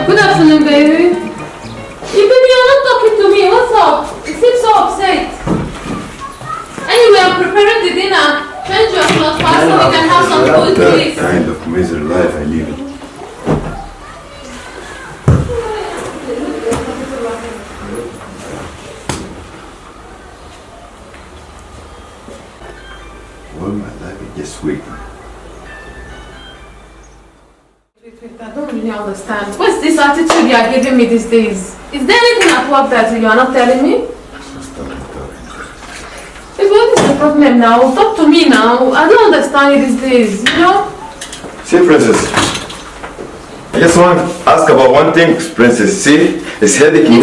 Good afternoon, baby. You baby, you're not talking to me. What's up? You seem so upset. Anyway, I'm preparing the dinner. Change your clothes fast so we can have some food, please. That kind of misery life I live in. All my life is just waiting. I don't really understand. What's this attitude you are giving me these days? Is there anything at work that you are not telling me? Stop talking. Baby, what is the problem now? Talk to me now. I don't understand you these days, you know? See, Princess, I just want to ask about one thing, Princess. See, it's headache me.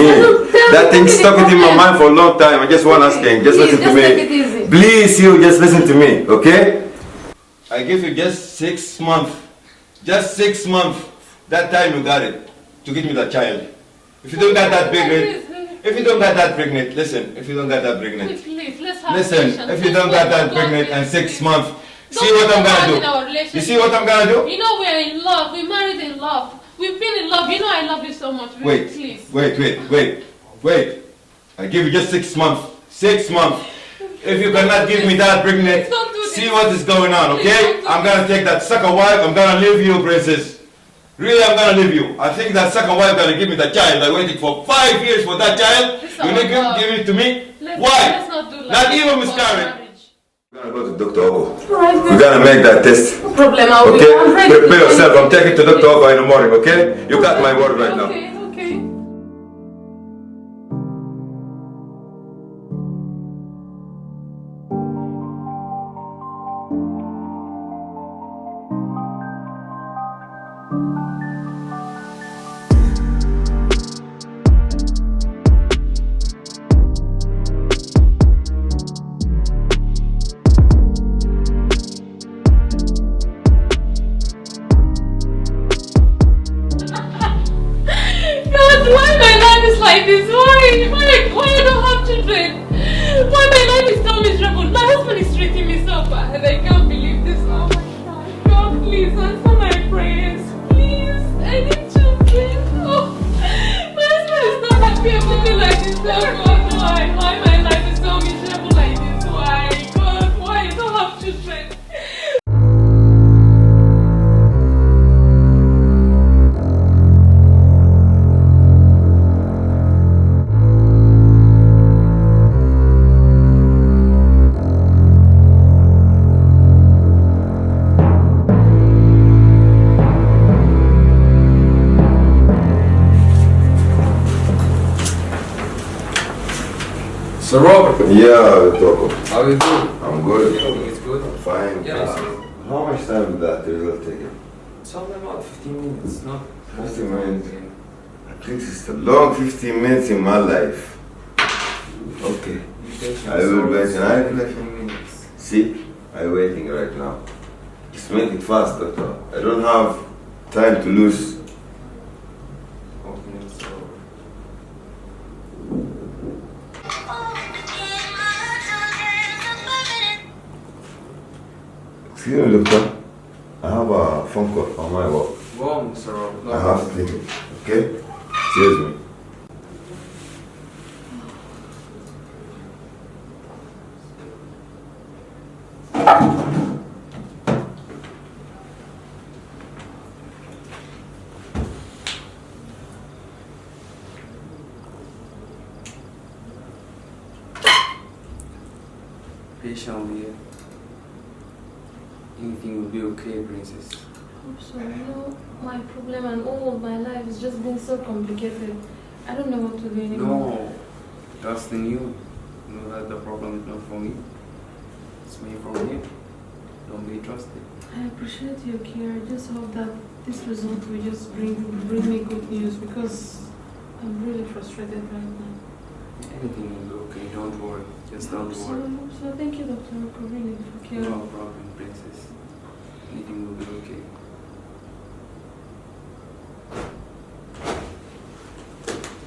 That thing stuck it in my mind for a long time. I just want to ask you, just listen to me. Take it easy. Please, you just listen to me, okay? I give you just 6 months. Just 6 months. That time you got it to give me that child. If you don't get that pregnant, listen. If you don't get that pregnant, Please, let's have listen. patience. If you don't get that pregnant in 6 months, see what I'm gonna do. You see what I'm gonna do? You know we are in love. We married in love. We've been in love. You know I love you so much. Really, please. Wait. I give you just 6 months. 6 months. If you cannot give me that pregnant, Don't do this. see what is going on, okay? Please don't do I'm gonna take that sucker wife. I'm gonna leave you, Princess. Really, I'm gonna leave you. I think that second wife gonna give me the child. I waited for 5 years for that child. Listen, You need give it to me? Why? Let's not do like Not this even before miscarriage. marriage. We're gonna go to Dr. Oko. Alright, We're gonna make that test. no problem. I will Okay? I'm ready to Prepare do yourself. I'm anything. taking to Dr. Oko in the morning, okay? You got my word right now. Okay. God, why my life is like this? Why I don't have children? Why my life is so miserable? My husband is treating me so bad. I can't believe this. Oh my God. God, please answer my prayers. Please. I need children. Oh, my husband is not happy with me like this. Oh God, why? Why my life is so miserable like this? Why? God, why I don't have children? So Robert, Yeah, Dr. Oko. how you doing? I'm good. It's good. I'm fine. Yeah. How much time will that result take? It's only about 15 minutes, not 15 minutes. At least it's a long 15 minutes in my life. Okay. I will wait and I 15 minutes. See, I'm waiting right now. Just make it fast, doctor. I don't have time to lose. Okay, so Excuse me, doctor. I have a phone call on my work. go on, Mr. Robert. No I have problem. to take it. Okay? Excuse me. Patiently. Anything will be okay, princess. So, you know, my problem and all of my life has just been so complicated. I don't know what to do anymore. No, trust in you. Know that the problem is not for me. It's me from you. Don't be trusted. I appreciate your care. I just hope that this result will just bring me good news because I'm really frustrated right now. Anything will be okay. Don't worry. Just don't So, worry. so thank you, Dr. Oko, really, for caring. No problem, princess. Anything will be okay.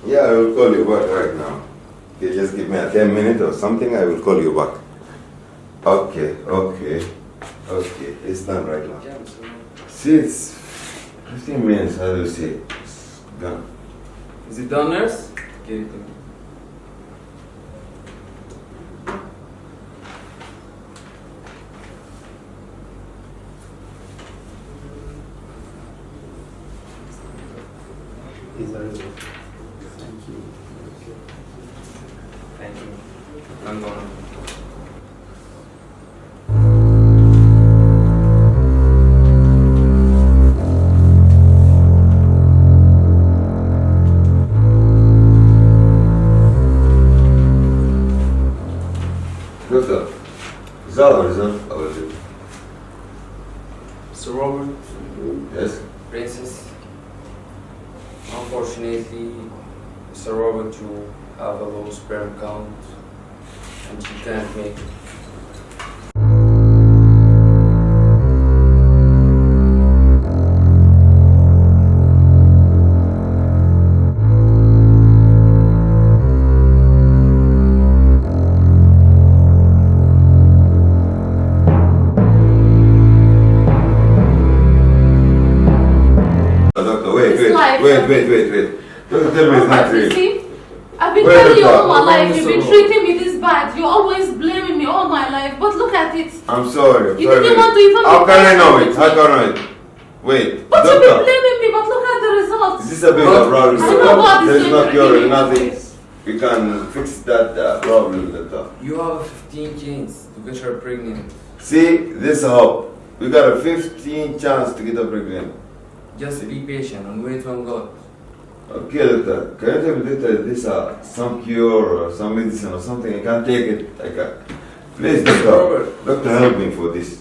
Yeah, I will call you back right now. You just give me a 10 minutes or something, I will call you back. Okay. It's done right now. Yeah, Mr. Robert. See, it's 15 minutes, how do you say? Gone. Is it done, nurse? Give it to me. Is that it? Thank you. Thank you. I'm gone. Doctor, is that what is on? How is it? Mr. Robert, Yes? Princess, unfortunately, Mr. Robert, you have a low sperm count and you can't make it. Doctor, wait. Doctor, tell me it's Oh, not but you real. see, I've been Where telling the you all my fuck? life, you've been So- treating me this bad. You're always blaming me all my life. But look at it. I'm sorry. You didn't want to even How be can I know it? patient How with can I know it? Wait, But you've been doctor, blaming me, but look at the results. is this a big But- problem? I know God is There's going no to cure, redeem you. nothing. We can fix that problem, doctor. You have 15 chance to get her pregnant. See, this hope. We got a 15 chance to get her pregnant. Just be patient and wait on God. Okay, doctor. Can you tell me, doctor, is this some cure or some medicine or something? I can't take it. I can't. Please, doctor. Robert. Doctor, help me for this.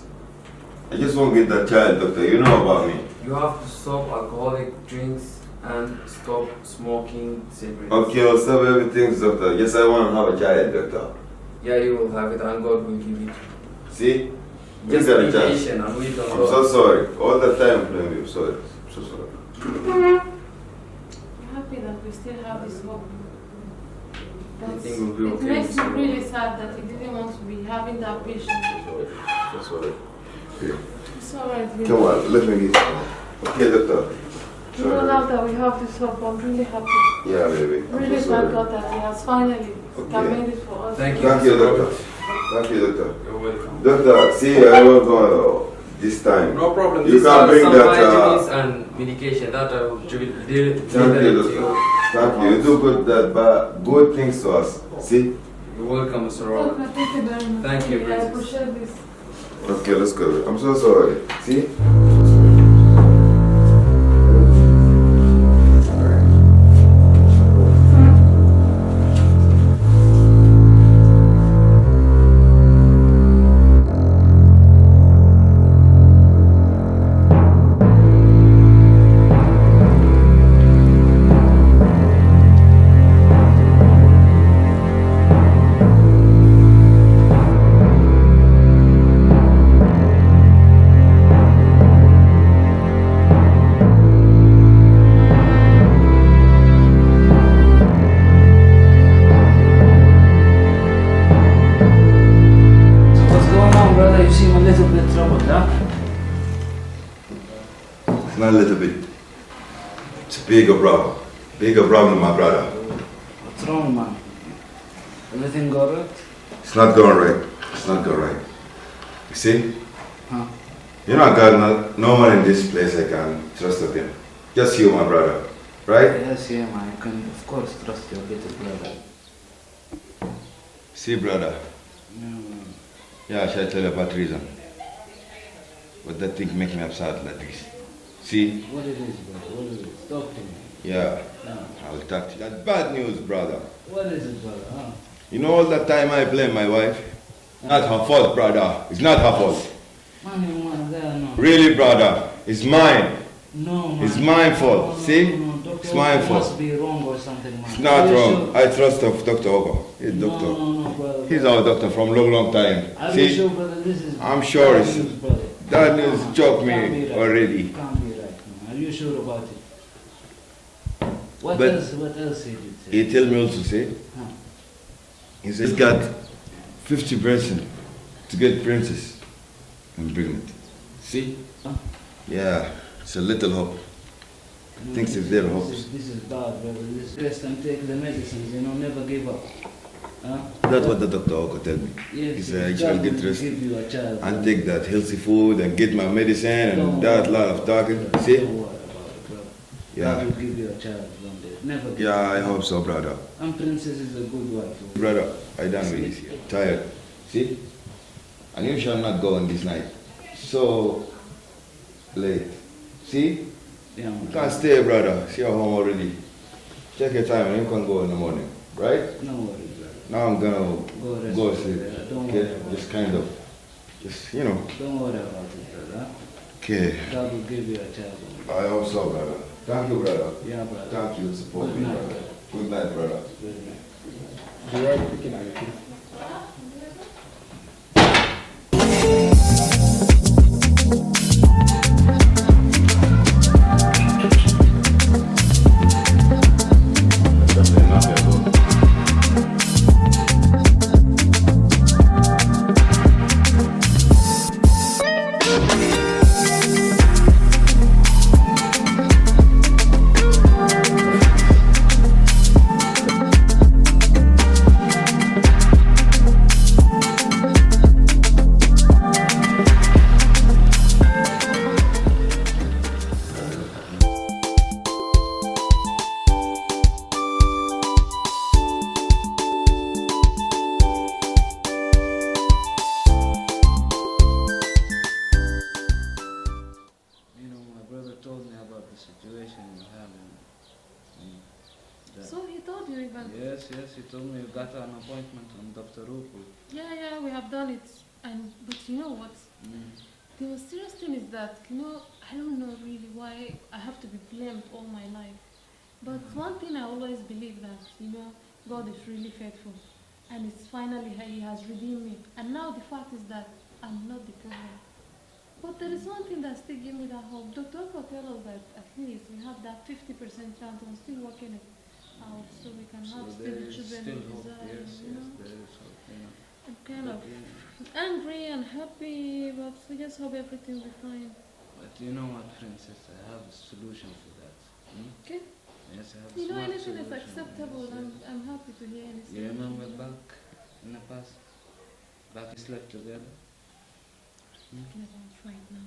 I just want to get that child, doctor. You know about me. You have to stop alcoholic drinks and stop smoking cigarettes. Okay, I'll stop everything, doctor. Yes, I want to have a child, doctor. Yeah, you will have it and God will give it. See? We Just got be a chance. patient and wait on I'm God. so sorry. All the time I'm playing with you. Sorry. So sorry. I'm happy that we still have this hope. Everything will be It okay, makes me Mr. really sad that he didn't want to be having that patient. So sorry. Here. It's alright. Come on, let me get. Okay, doctor. You know, now that we have this hope, I'm really happy. Yeah, baby. I'm Really so thank sorry. God that he has finally made it for us. Thank you. Thank you, Mr. doctor. Robert. Thank you, doctor. You're welcome. Doctor, see, I will go this time. No problem. You These can are bring some that, vitamins and medication that I will Thank deliver you, to you. doctor. Thank you. You do good things to us. See? You're welcome, Mr. Robert. Okay, thank you very much. Thank you, I Princess. appreciate this. Okay, let's go. I'm so sorry. See? What's going on, brother? You seem a little bit troubled, huh? It's not a little bit. It's a bigger problem. Bigger problem, my brother. What's wrong, man? Everything go right? It's not going right. It's not going right. You see? Huh? You know, I got no one in this place I can trust again. Just you, my brother. Right? Yes, yeah, man. I can, of course, trust your little brother. See, brother. Yeah, man. Yeah, I shall tell you about reason. But that thing make me upset like this. See? What it is, brother? What it is? Talk to me. Yeah, Yeah. I'll talk to you. That's bad news, brother. What is it, brother? Huh? You know all that time I blame my wife? Not her fault, brother. It's not her fault. Man, there, no. Really, brother. It's mine. No, man. It's my fault. No, no, See? no, no. Dr. It's my Oka fault. must be wrong or something, man. It's not Are you wrong. sure? I trust of Dr. Ogo. He's No, doctor. no, no, brother. He's our doctor from long time. Are you See? sure, brother? This is I'm sure bad it's- news, brother. that news No, choked me can't be right. already. Can't be right, man. Are you sure about it? What But- else? What else did you say? He tell me also, say, Huh? he says he's got 50% to get princess and pregnant. See? Huh? Yeah, it's a little hope. Thinks it's their hopes. This is bad, brother. This rest and take the medicines, never give up. Huh? That's what the doctor Oko tell me. Yes, He said I God shall will get rest give you a child. and take that healthy food and get my medicine Don't and that worry. lot of talking. Don't See? worry about it, brother. Yeah. God will give you a child one day. Never give Yeah, I up. hope so, brother. And Princess is a good wife. Brother, I done with this here. Tired. See? And you shall not go on this night. So late. See? Yeah, man. You can't stay, brother. See, you're home already. Check your time and you can go in the morning. Right? No worries, brother. Now I'm gonna Go rest. go sleep. brother. Don't Okay? worry about Just it. kind of. Just, you know. Don't worry about it, brother. Okay. God will give you a child. I hope so, brother. Thank you, brother. Yeah, brother. Thank you. Support Good me, night. brother. Good night, brother. Good night. You are picking on your That's enough, yeah, bro. My brother told me about the situation you have that. So he told you even. Yes, he told me you got an appointment on Dr. Rupu. Yeah, we have done it. But you know what? The most serious thing is that, I don't know really why I have to be blamed all my life. But one thing I always believe that, God is really faithful. And it's finally He has redeemed me. And now the fact is that I'm not the problem. But there is one thing that still gives me that hope. Dr. Oko tells us that at least we have that 50% chance and still working it out so we can have So still there the is children still we hope. desire. Yes, there is hope. I'm kind of But, angry and happy, but I just hope everything will be fine. but you know what, Princess? I have a solution for that. Okay? Yes, I have a smart Anything is solution. acceptable. Yes, yes. I'm happy to hear anything. You remember back in the past? Back we slept together? About right now.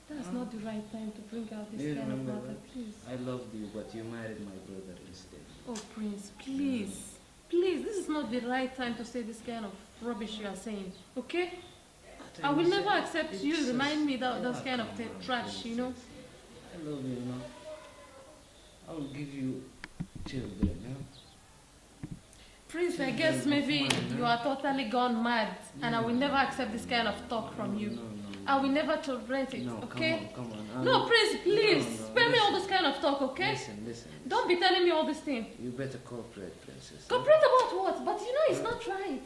That's not the right time to bring out this You kind of remember matter, that? please. I loved you, but you married my brother instead. Oh, Prince, please. Please, this is not the right time to say this kind of rubbish you are saying, okay? I will never accept you remind me that those kind of trash, I love you, I will give you children, Prince, I guess maybe you are totally gone mad and I will never accept this kind of talk from you. I will never tolerate it, No, okay? come on. No, Prince, please, No, spare me all listen. this kind of talk, okay? Listen. Don't be telling me all these things. You better cooperate, Princess. Complain about what? But it's not right.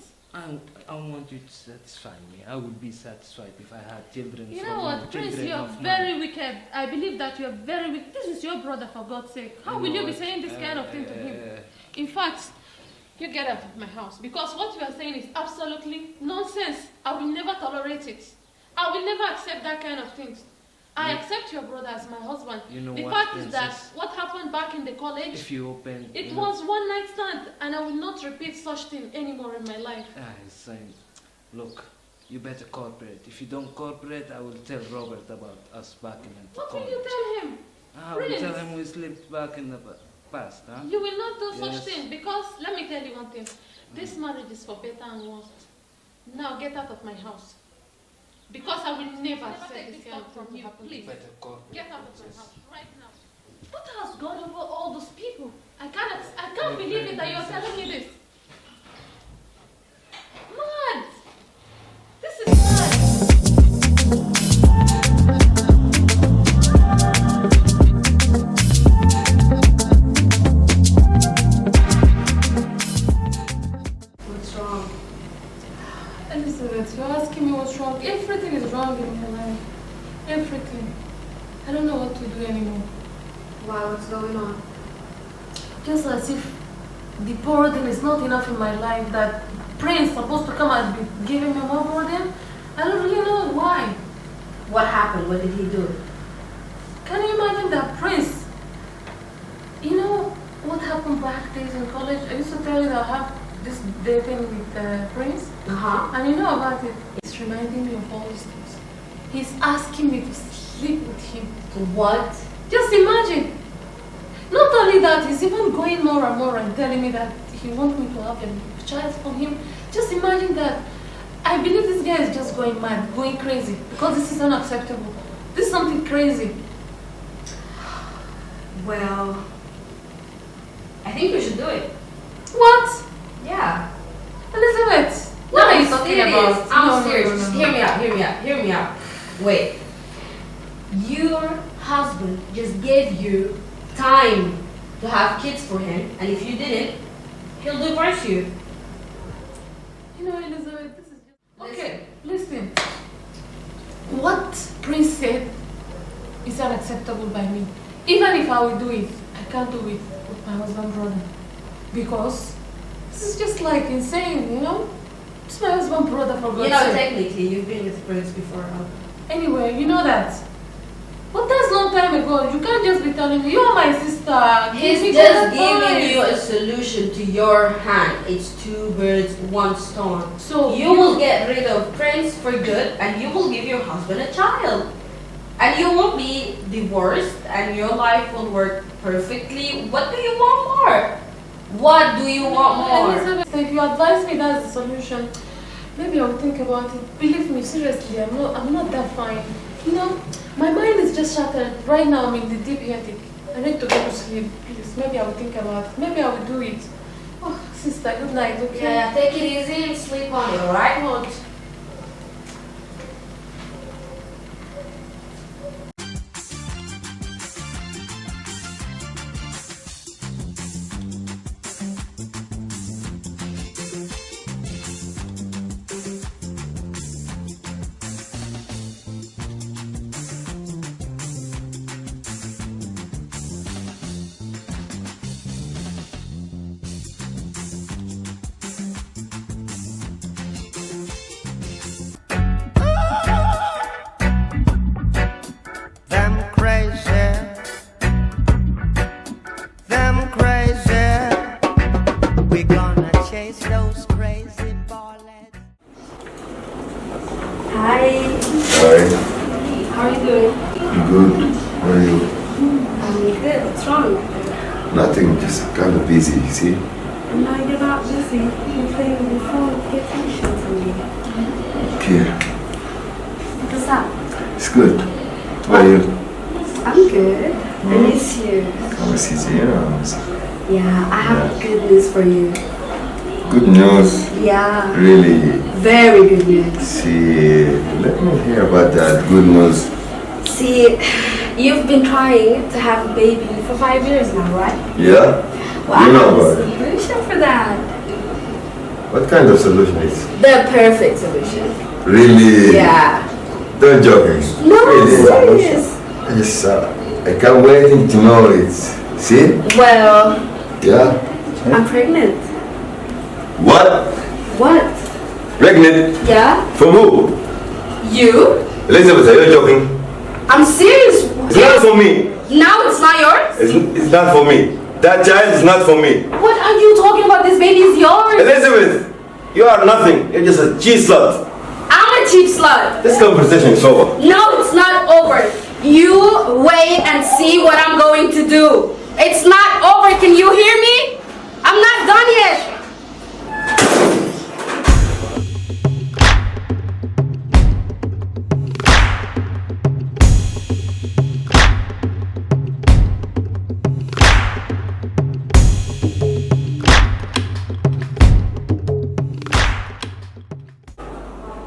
I want you to satisfy me. I would be satisfied if I had children You from know you, what, Prince, children you're of very mine. wicked. I believe that you're very wicked. This is your brother, for God's sake. How will you be saying this kind of thing to him? In fact, you get out of my house because what you are saying is absolutely nonsense. I will never tolerate it. I will never accept that kind of things. I accept your brother as my husband. You know the what, fact is that Princess? what happened back in the college, If you open... it was one night stand and I will not repeat such thing anymore in my life. Son, look, you better cooperate. If you don't cooperate, I will tell Robert about us back in the What will college. you tell him? I will Prince? tell him we slipped back in the past, huh? You will not do such Yes. thing because let me tell you one thing. This marriage is for better and worse. Now get out of my house. Because I will never accept this kind of thing to happen. Please. Better cooperate. Get out of my house right now. What has gone over all those people? I can't believe it that you're telling me this. Mad! This is mad! What's wrong? Elizabeth, you're asking me what's wrong. Everything is wrong in my life. Everything. I don't know what to do anymore. Why? What's going on? Just as if the burden is not enough in my life, that Prince supposed to come and be giving me more burden. I don't really know why. What happened? What did he do? Can you imagine that Prince You know what happened back days in college? I used to tell you that I have this dating with Prince. And you know about it. It's reminding me of all these things. He's asking me to sleep with him. What? Just imagine. Not only that, he's even going more and more and telling me that he wants me to have a child from him. Just imagine that. I believe this guy is just going mad, going crazy. Because this is unacceptable. This is something crazy. Well, I think we should do it. What? Yeah. Elizabeth, No, what are you I'm talking serious. about? I'm No, serious. no, no, Just no. hear me out, hear me out, hear me out. Wait. Your husband just gave you time to have kids for him, and if you didn't, he'll divorce you. You know, Elizabeth, this is just... Okay, listen. What Prince said is unacceptable by me. Even if I will do it, I can't do it with my husband's brother. Because this is just like insane, you know? It's my husband's brother, for God's You know, sake. technically, you've been with Prince before. Anyway, you know that. But that's long time ago. You can't just be telling me, you're my sister. He's Give me just good giving you advice. a solution to your hand. It's two birds, one stone. So You will get rid of Prince for good, and you will give your husband a child. And you won't be divorced, and your life will work perfectly. What do you want more? What do you want more? Elizabeth, if you advise me that's the solution, maybe I'll think about it. Believe me, seriously, I'm not that fine. You know, my mind is just shattered. Right now I'm in the deep headache. I need to go to sleep, please. Maybe I will think about it. Maybe I will do it. Oh, sister, good night, okay? Yeah, take it easy and sleep on it, alright? What? Them crazy. We're gonna chase those crazy ballets. Hi. Hi. How are you doing? Good. How are you? I'm good. What's wrong? Nothing, just kind of busy, see? No, you're not busy. You're playing with your phone. Pay attention to me. Okay. What's up? It's good. How are you? I'm good. I miss you. I was easy, Yeah, I have good news for you. Good news. Yeah. Really? Very good news. See, let me hear about that good news. See, you've been trying to have a baby for 5 years now, right? Yeah? Well, You I know have about a it. solution for that. What kind of solution is? The perfect solution. Really? Yeah. Don't joking. No, Really? I'm serious. Yes, I can't wait to know it. See? Well, Yeah? I'm pregnant. What? What? Pregnant? Yeah? From who? You? Elizabeth, are you joking? I'm serious. It's not for me. Now it's not yours? It's not for me. That child is not for me. What are you talking about? This baby is yours. Elizabeth, you are nothing. You're just a cheese slut. I'm a cheap slut. This conversation is over. No, it's not over. You wait and see what I'm going to do. It's not over. Can you hear me? I'm not done yet.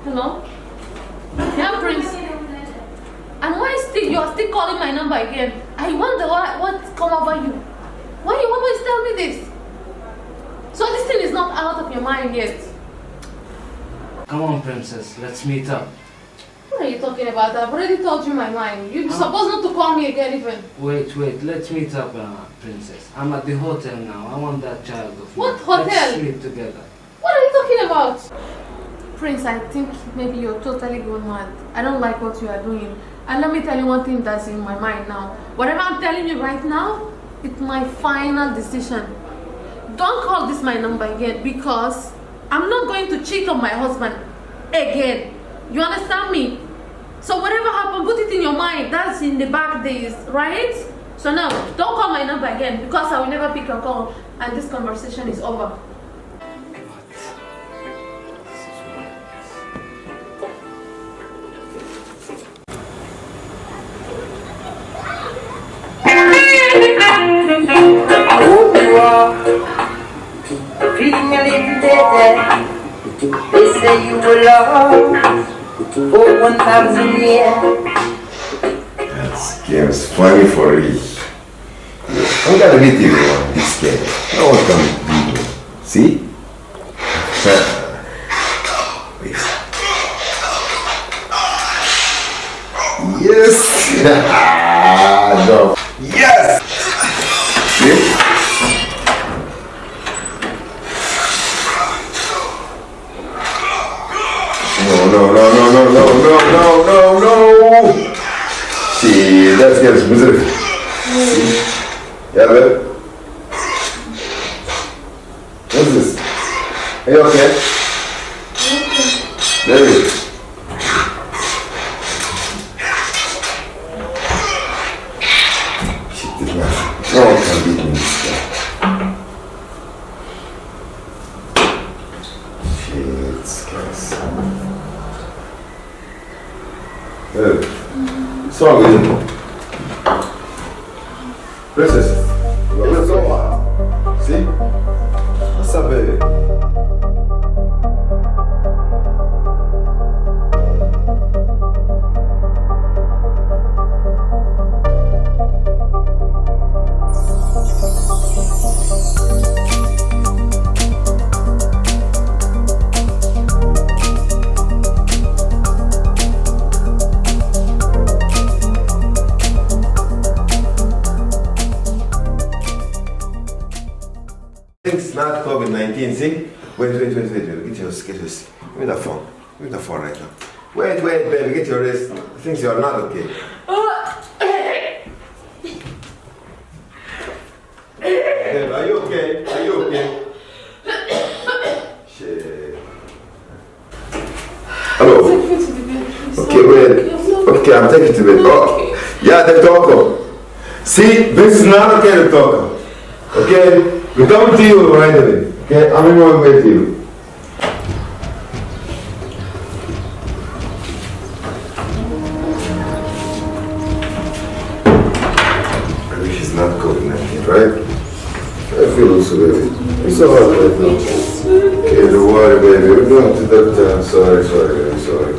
Hello? Yeah, Prince. And why still you are still calling my number again? I wonder what's come over you. Why you always tell me this? So this thing is not out of your mind yet. Come on, princess, let's meet up. What are you talking about? I've already told you my mind. You're supposed not to call me again even. Wait, let's meet up, princess. I'm at the hotel now. I want that child of What mine. hotel? Let's sleep together. What are you talking about? Prince, I think maybe you're totally going mad. I don't like what you are doing. And let me tell you one thing that's in my mind now. Whatever I'm telling you right now, it's my final decision. Don't call this my number again because I'm not going to cheat on my husband again. You understand me? So whatever happened, put it in your mind. That's in the back days, right? So now, don't call my number again because I will never pick your call and this conversation is over. Feeling a little dead. They say you were lost for 1,000 years. This game is funny for real. I'm gonna beat you on this game. No one can beat me. See? Yes! No. Yes! See? No. Shit, let's get this music. Yeah, babe. What's this? Are you okay? Baby. Shit, this man. No one can beat me this guy. Shit, guys. Hey, what's wrong with you? Princess, let's go. See? What's up, baby? It's not COVID-19, see? Wait. Get your wrist. Give me the phone. Give me the phone right now. Wait, baby, get your wrist. Things you are not okay. Babe, are you okay? Are you okay? Shit. Hello? Okay, wait. Okay, I'm taking you to bed. Oh, yeah, the Toko. See, this is not okay, the Toko. Okay? We're coming to you right away. Okay? I'm in my way to you. I wish it's not COVID-19, right? I feel also, baby. It's so hard right now. Okay, don't worry, baby. We're going to the doctor. I'm sorry, baby. Sorry.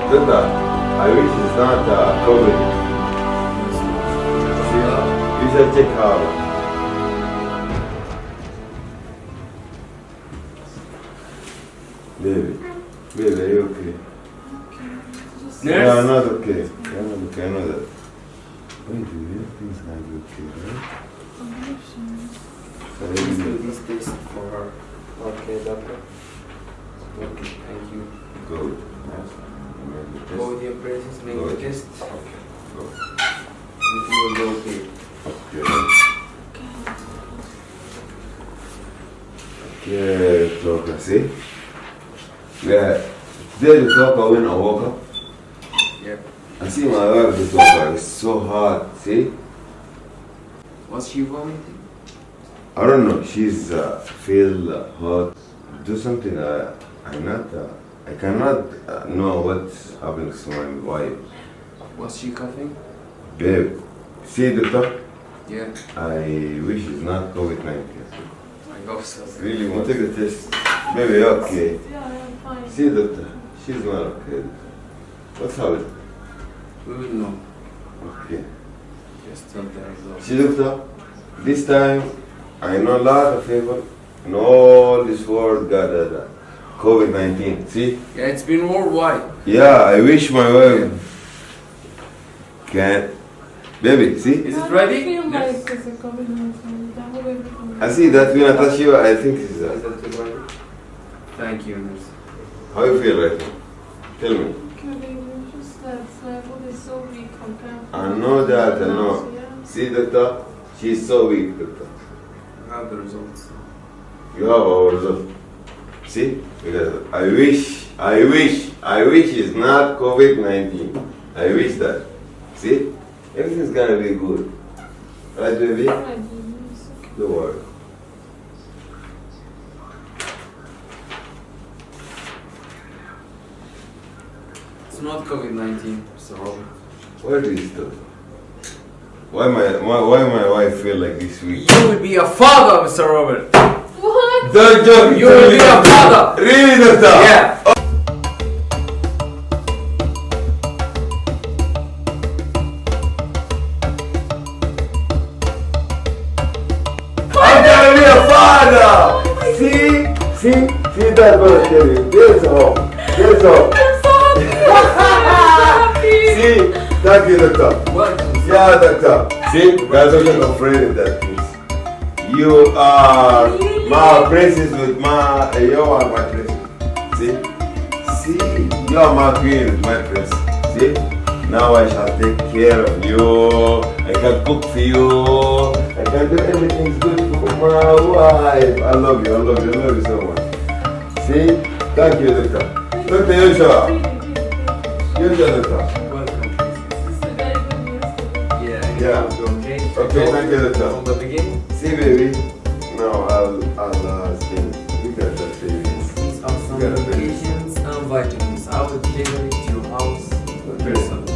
Linda, I wish it's not COVID. See, you should check out. Baby, are you okay? Nurse? No, I'm not okay. I'm not okay, I know that. Wait, Please do this test for her. Okay, doctor. Okay, thank you. Good. Go with your braces, make the Good. test. Okay. Good. Everything will be okay. Okay. Okay, talker, see? Yeah. Today the talker when I woke up. Yeah. I see my wife the talker. It's so hard, see? Was she vomiting? I don't know. She's feel hot. Do something. I'm not. I cannot know what's happening to my wife. Was she coughing? Babe, see doctor? Yeah. I wish it's not COVID-19. I hope so. Really want to take the test. Baby, okay. Yeah, I'm fine. See doctor. She's not okay. What's happening? We will know. Okay. Just tell the results. See doctor? This time I know a lot of people in all this world got COVID-19. See? Yeah, it's been worldwide. Yeah, I wish my wife can. Baby, see? Is it I ready? feel Yes. like it's a COVID-19. I hope everything. I see that when I touch you, I think it's Is that ready? Thank you, nurse. how you feel right now? Tell me. Okay, just that my body is so weak compared to. I know that, I know. Yeah. See, doctor? She's so weak, doctor. I have the results. You have our result. See? Because I wish it's not COVID-19. I wish that. See? Everything's gonna be good. Right, baby? Alright, it's okay. Don't worry. It's not COVID-19, so What is that? Why my wife feel like this week? you will be a father, Mr. Robert. What? Don't joke. You will be a father. Really, doctor? Yeah. I'm gonna be a father! See that's what I tell you. There's hope. There's hope. I'm so happy. See, thank you, doctor. What? Yeah, doctor. See, that's what I'm afraid of that piece. You are my princess with my, you are my princess. See, you are my queen with my princess. See, now I shall take care of you. I can cook for you. I can do everything good for my wife. I love you so much. See, thank you, doctor. Doctor, you sure? You sure, doctor? Welcome. This is a very good news. Yeah. Yeah. Okay. Okay, thank you, doctor. From the beginning. See, baby. No, I'll stay. You got that, baby. These are some Yeah, medications and vitamins. I will deliver it to your house personally.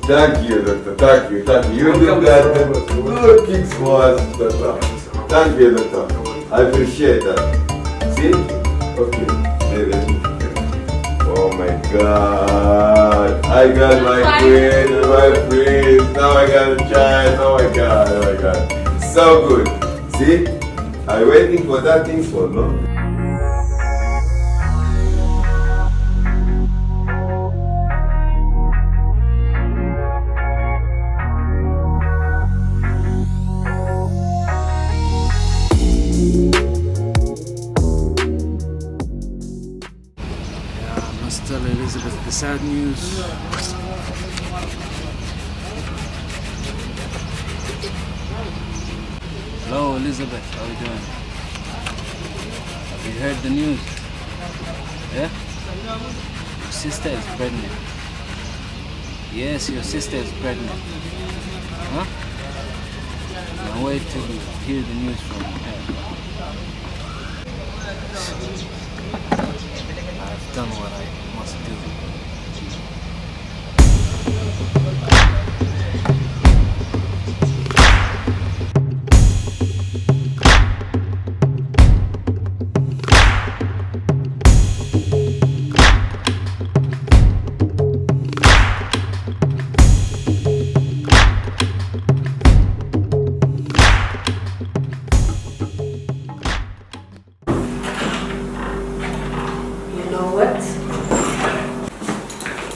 Thank you, doctor. Thank you. You do Welcome, that. Mr. Robert. Good kicks was, doctor. Thank you, doctor. I appreciate that. See? Okay, baby. Oh my God. I got my queen and my prince. Now I got a child. Oh my God. So good. See? I'm waiting for that thing for long. Yeah, I must tell Elizabeth the sad news. Hello, Elizabeth. How are you doing? Have you heard the news? Yeah? Your sister is pregnant. Yes, your sister is pregnant. Huh? Now wait till you hear the news from her. I've done what I must do. You know what?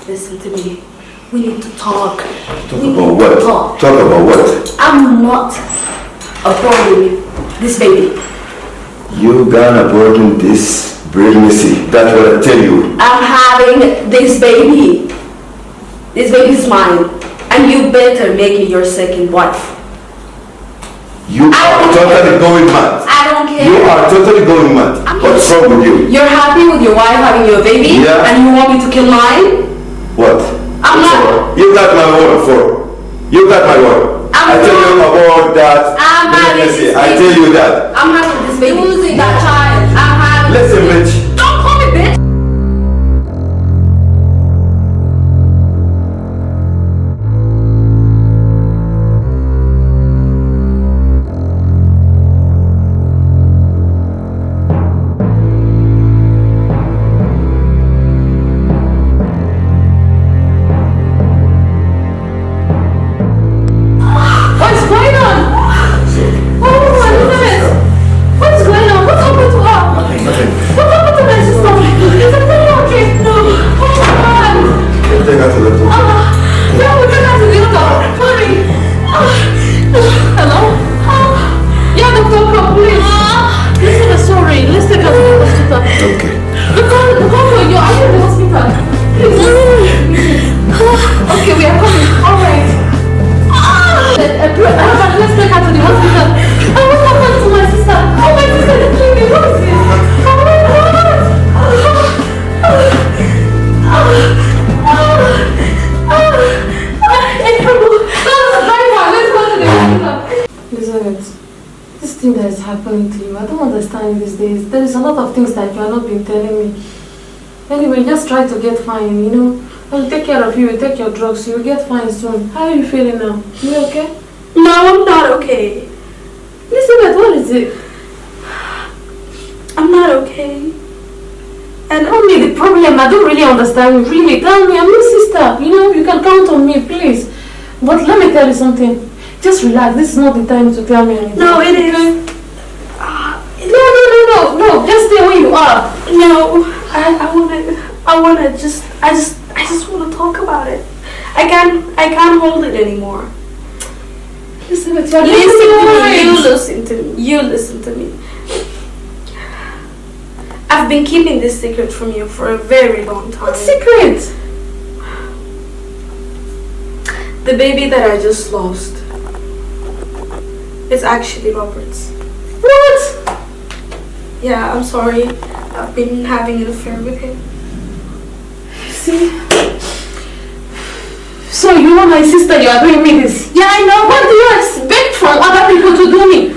Listen to me. We need to talk. Talk about what? Talk about what? I I'm not aborting this baby. You gonna abort this pregnancy. That's what I tell you. I'm having this baby. This baby's mine. And you better make me your second wife. You are totally going mad. I don't care. You are totally going mad. What's wrong with you? You're happy with your wife having your baby? Yeah. And you want me to kill mine? What? I'm not. You got my word for. You got my word. I tell you about that pregnancy. I tell you that. I'm having this baby. Losing that child. I'm having. Listen, bitch. Don't call me bitch. What's going on? Oh, Elizabeth! What's going on? What's happened to her? Nothing. What happened to my sister? Is everything okay? No. Oh my God. Take her to the doctor. No, we can't have to the doctor. Hurry. Hello? Yeah, doctor, please. Listen, I'm sorry. Let's take her to the hospital. Okay. Doctor, are you in the hospital? Please. Okay, we are coming. All right. Let's take her to the hospital. Oh, what happened to my sister? Oh, my sister is bleeding. What is this? Oh my God. I can't move. Let's go to the hospital. Elizabeth, this thing that is happening to you, I don't understand these days. There is a lot of things that you are not been telling me. Anyway, just try to get fine, you know. I'll take care of you, you take your drugs, you'll get fine soon. How are you feeling now? You okay? No, I'm not okay. Elizabeth, what is it? I'm not okay. And tell me the problem, I don't really understand you. Really, tell me, I'm your sister. You know, you can count on me, please. But let me tell you something. Just relax, this is not the time to tell me anything. No, it is. No, just stay where you are. No, I just want to talk about it. I can't hold it anymore. Elizabeth, you're listen to me. You listen to me. I've been keeping this secret from you for a very long time. What secret? The baby that I just lost is actually Robert's. What? Yeah, I'm sorry. I've been having an affair with him. See? So you are my sister, you are doing me this. Yeah, I know. What do you expect from other people to do me?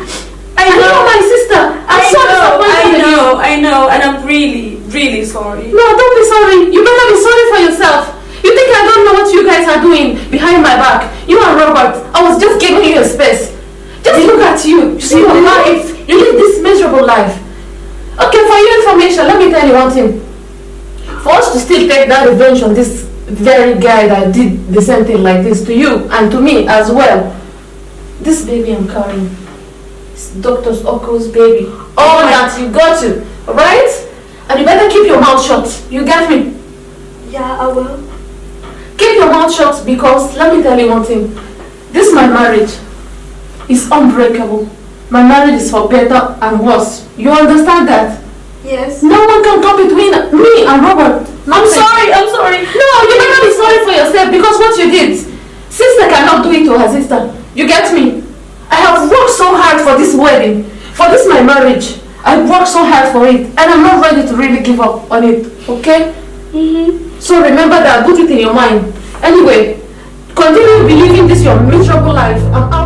I know. You are my sister. I know, and I'm really, really sorry. No, don't be sorry. You better be sorry for yourself. You think I don't know what you guys are doing behind my back? You and Robert, I was just giving you a space. Just look at you. You see your life. You live this miserable life. Okay, for your information, let me tell you one thing. For us to still take that revenge on this very guy that did the same thing like this to you and to me as well. This baby I'm carrying is Dr. Oko's baby. All that you got to, alright? And you better keep your mouth shut. You get me? Yeah, I will. Keep your mouth shut because let me tell you one thing. This my marriage is unbreakable. My marriage is for better and worse. You understand that? Yes. No one can come between me and Robert. I'm sorry. No, you better be sorry for yourself because what you did. Sister cannot do it to her sister. You get me? I have worked so hard for this wedding. For this my marriage. I worked so hard for it. And I'm not ready to really give up on it. Okay? So remember that. Put it in your mind. Anyway, continue believing this your miserable life. I'm out.